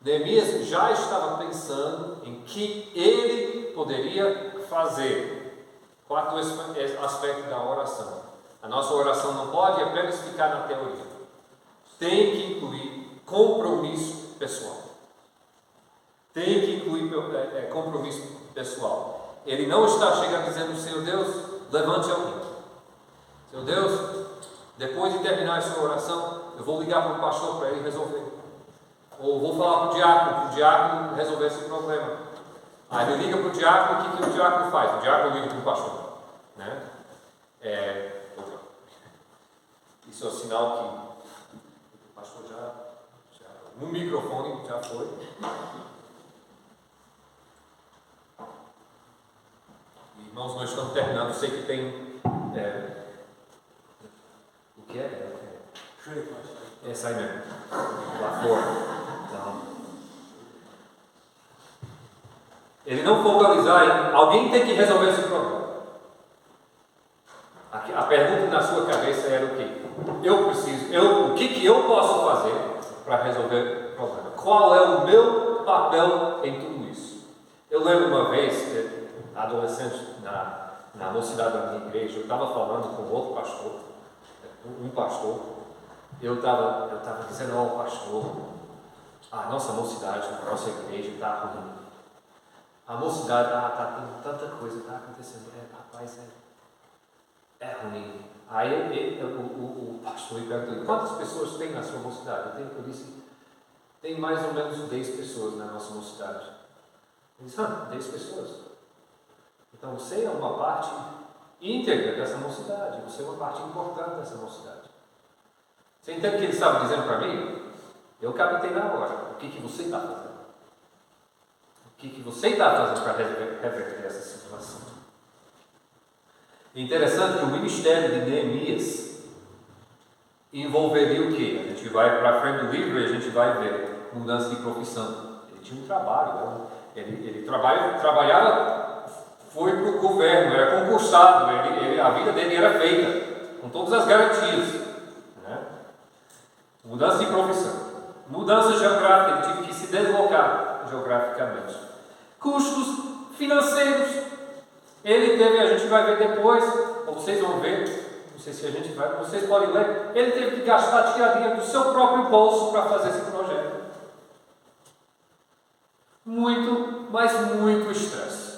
Neemias já estava pensando em que ele poderia fazer. Quarto aspecto da oração. A nossa oração não pode apenas ficar na teoria. Tem que incluir compromisso pessoal. Tem que incluir compromisso pessoal. Ele não está chegando dizendo: Senhor Deus, levante alguém. Senhor Deus, depois de terminar essa oração, eu vou ligar para o pastor para ele resolver. Ou vou falar para o diácono resolver esse problema. Aí ele liga para o diácono, o que o diácono faz? O diácono liga para o pastor. Né? Isso é o sinal que o pastor já no microfone já foi. Irmãos, nós estamos terminando. Sei que tem. O que é? Sai mesmo. Lá fora. Então, ele não focalizar em alguém tem que resolver esse problema. A pergunta na sua cabeça era o quê? O que eu posso fazer para resolver o problema? Qual é o meu papel em tudo isso? Eu lembro uma vez, adolescente, na mocidade da minha igreja, eu estava falando com outro pastor, eu estava dizendo ao pastor: a nossa mocidade, a nossa igreja está ruim. A mocidade, está tendo tanta coisa, está acontecendo, rapaz, é ruim. Aí o pastor me perguntou: quantas pessoas tem na sua mocidade? Eu disse: tem mais ou menos 10 pessoas na nossa mocidade. Ele disse: 10 pessoas? Então você é uma parte íntegra dessa mocidade, você é uma parte importante dessa mocidade. Você entende o que ele estava dizendo para mim? Eu captei na hora. O que você está fazendo? O que você está fazendo para reverter essa situação? Interessante que o ministério de Neemias envolveria o quê? A gente vai para frente do livro e a gente vai ver mudança de profissão. Ele tinha um trabalho, né? Ele trabalhava, foi para o governo, era concursado, a vida dele era feita, com todas as garantias. Né? Mudança de profissão. Mudança geográfica, ele teve que se deslocar geograficamente. Custos financeiros. Ele teve, a gente vai ver depois, ou vocês vão ver, não sei se a gente vai, vocês podem ler, ele teve que gastar, tirar dinheiro do seu próprio bolso para fazer esse projeto. Muito, mas muito estresse.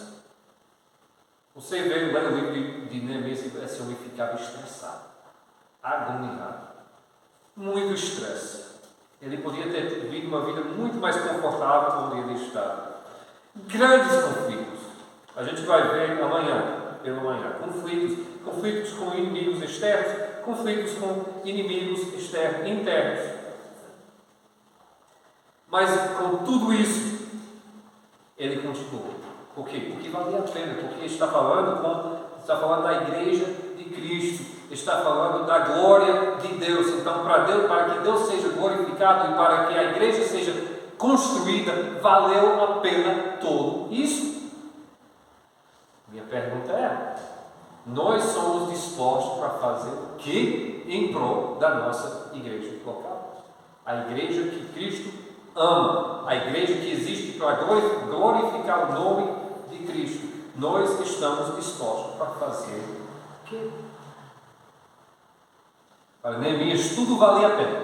Você vê, lê o livro de Neemias e esse homem ficava estressado, agoniado. Muito estresse. Ele podia ter vivido uma vida muito mais confortável onde ele estava. Grandes conflitos. A gente vai ver amanhã, pela manhã, conflitos com inimigos externos, conflitos com inimigos internos. Mas com tudo isso, ele continuou. Por quê? Porque valia a pena, porque está falando da igreja de Cristo, está falando da glória de Deus. Então, para que Deus seja glorificado e para que a igreja seja construída, valeu a pena tudo isso. Minha pergunta é: nós somos dispostos para fazer o que em prol da nossa igreja local? A igreja que Cristo ama, a igreja que existe para glorificar o nome de Cristo. Nós estamos dispostos para fazer o quê? Para Neemias tudo valia a pena,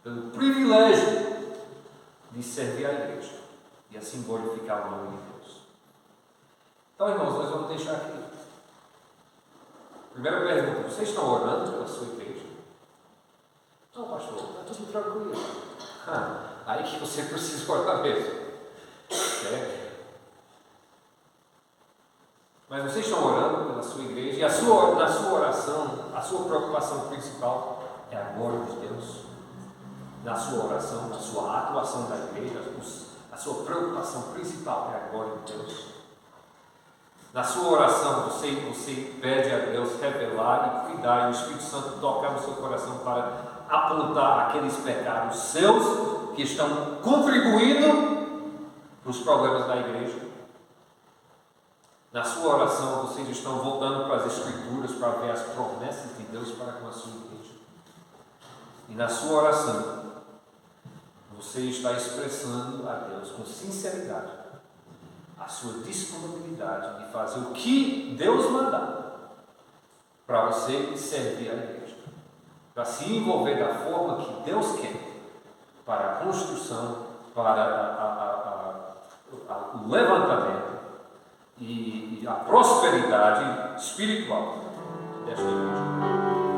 pelo privilégio de servir a igreja e assim glorificar o nome de Deus. Então, irmãos, nós vamos deixar aqui. Primeira pergunta: vocês estão orando pela sua igreja? Não, pastor, está tudo tranquilo. Aí que você precisa orar mesmo. Certo? Mas vocês estão orando pela sua igreja e na sua oração, a sua preocupação principal é a glória de Deus. Na sua oração, na sua atuação da igreja, a sua preocupação principal é a glória de Deus. Na sua oração, você pede a Deus revelar e cuidar, e o Espírito Santo tocar no seu coração para apontar aqueles pecados seus que estão contribuindo para os problemas da igreja. Na sua oração, vocês estão voltando para as Escrituras para ver as promessas de Deus para com a sua igreja. E na sua oração, você está expressando a Deus com sinceridade a sua disponibilidade de fazer o que Deus mandar para você servir a igreja, para se envolver da forma que Deus quer para a construção, para o levantamento e a prosperidade espiritual desta igreja.